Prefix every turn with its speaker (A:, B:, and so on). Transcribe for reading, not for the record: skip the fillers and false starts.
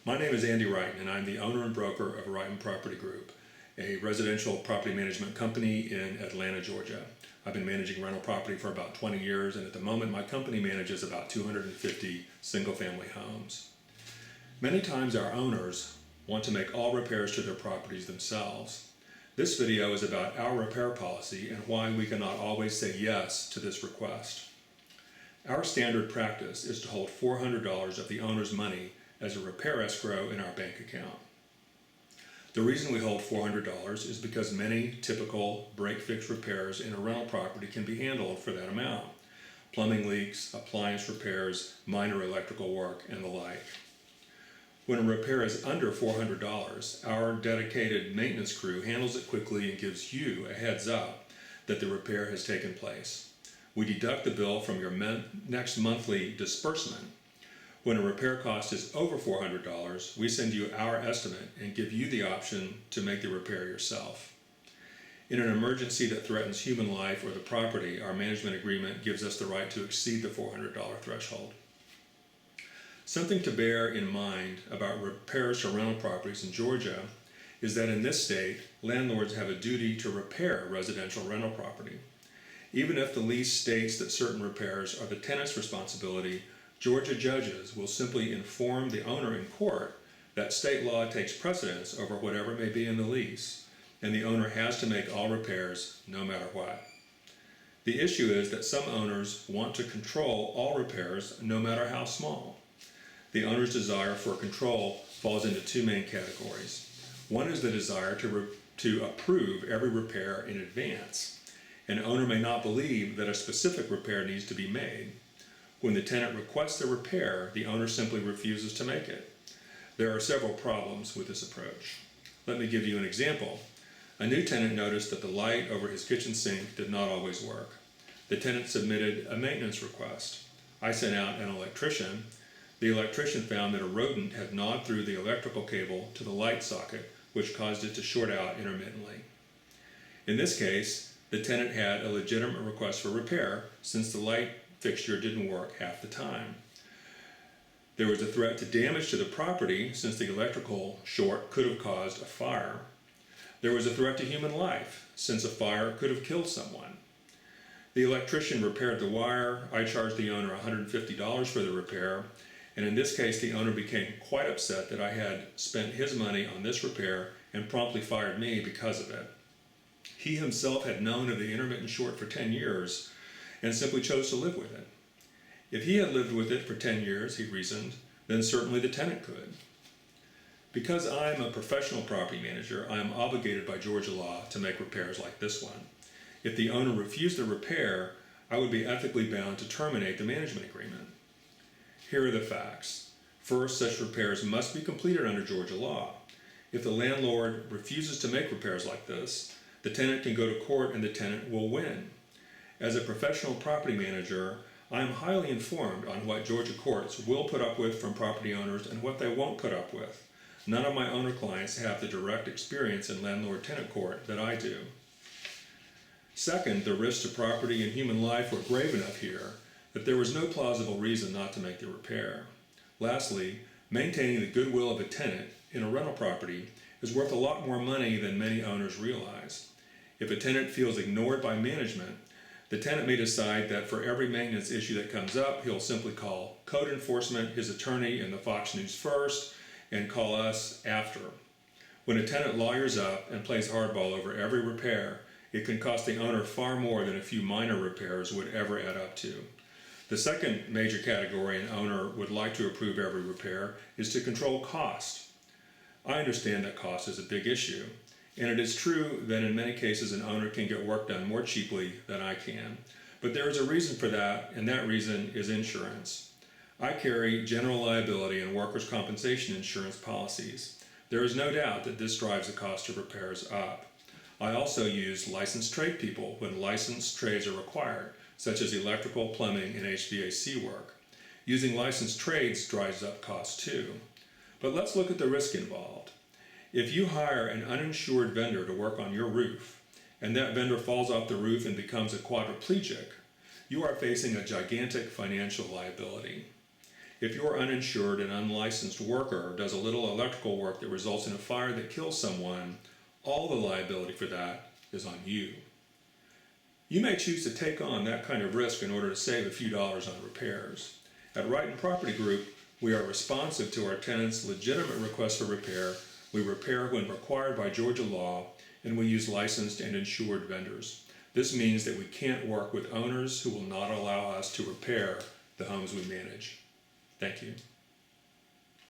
A: My name is Andy Ritan, and I'm the owner and broker of Ritan Property Group, a residential property management company in Atlanta, Georgia. I've been managing rental property for about 20 years, and at the moment my company manages about 250 single-family homes. Many times our owners want to make all repairs to their properties themselves. This video is about our repair policy and why we cannot always say yes to this request. Our standard practice is to hold $400 of the owner's money as a repair escrow in our bank account. The reason we hold $400 is because many typical break-fix repairs in a rental property can be handled for that amount. Plumbing leaks, appliance repairs, minor electrical work, and the like. When a repair is under $400, our dedicated maintenance crew handles it quickly and gives you a heads up that the repair has taken place. We deduct the bill from your next monthly disbursement. When a repair cost is over $400, we send you our estimate and give you the option to make the repair yourself. In an emergency that threatens human life or the property, our management agreement gives us the right to exceed the $400 threshold. Something to bear in mind about repairs to rental properties in Georgia is that in this state, landlords have a duty to repair residential rental property. Even if the lease states that certain repairs are the tenant's responsibility, Georgia judges will simply inform the owner in court that state law takes precedence over whatever may be in the lease, and the owner has to make all repairs no matter what. The issue is that some owners want to control all repairs no matter how small. The owner's desire for control falls into two main categories. One is the desire to approve every repair in advance. An owner may not believe that a specific repair needs to be made. When the tenant requests a repair, the owner simply refuses to make it. There are several problems with this approach. Let me give you an example. A new tenant noticed that the light over his kitchen sink did not always work. The tenant submitted a maintenance request. I sent out an electrician. The electrician found that a rodent had gnawed through the electrical cable to the light socket, which caused it to short out intermittently. In this case, the tenant had a legitimate request for repair since the light fixture didn't work half the time. There was a threat to damage to the property since the electrical short could have caused a fire. There was a threat to human life since a fire could have killed someone. The electrician repaired the wire. I charged the owner $150 for the repair, and in this case the owner became quite upset that I had spent his money on this repair and promptly fired me because of it. He himself had known of the intermittent short for 10 years and simply chose to live with it. If he had lived with it for 10 years, he reasoned, then certainly the tenant could. Because I'm a professional property manager, I am obligated by Georgia law to make repairs like this one. If the owner refused the repair, I would be ethically bound to terminate the management agreement. Here are the facts. First, such repairs must be completed under Georgia law. If the landlord refuses to make repairs like this, the tenant can go to court and the tenant will win. As a professional property manager, I am highly informed on what Georgia courts will put up with from property owners and what they won't put up with. None of my owner clients have the direct experience in landlord-tenant court that I do. Second, the risks to property and human life were grave enough here that there was no plausible reason not to make the repair. Lastly, maintaining the goodwill of a tenant in a rental property is worth a lot more money than many owners realize. If a tenant feels ignored by management, the tenant may decide that for every maintenance issue that comes up, he'll simply call code enforcement, his attorney, and the Fox News first, and call us after. When a tenant lawyers up and plays hardball over every repair, it can cost the owner far more than a few minor repairs would ever add up to. The second major category an owner would like to approve every repair is to control cost. I understand that cost is a big issue, and it is true that in many cases an owner can get work done more cheaply than I can. But there is a reason for that, and that reason is insurance. I carry general liability and workers' compensation insurance policies. There is no doubt that this drives the cost of repairs up. I also use licensed trade people when licensed trades are required, such as electrical, plumbing, and HVAC work. Using licensed trades drives up costs too. But let's look at the risk involved. If you hire an uninsured vendor to work on your roof, and that vendor falls off the roof and becomes a quadriplegic, you are facing a gigantic financial liability. If your uninsured and unlicensed worker does a little electrical work that results in a fire that kills someone, all the liability for that is on you. You may choose to take on that kind of risk in order to save a few dollars on repairs. At Ritan Property Group, we are responsive to our tenants' legitimate requests for repair. We repair when required by Georgia law, and we use licensed and insured vendors. This means that we can't work with owners who will not allow us to repair the homes we manage. Thank you.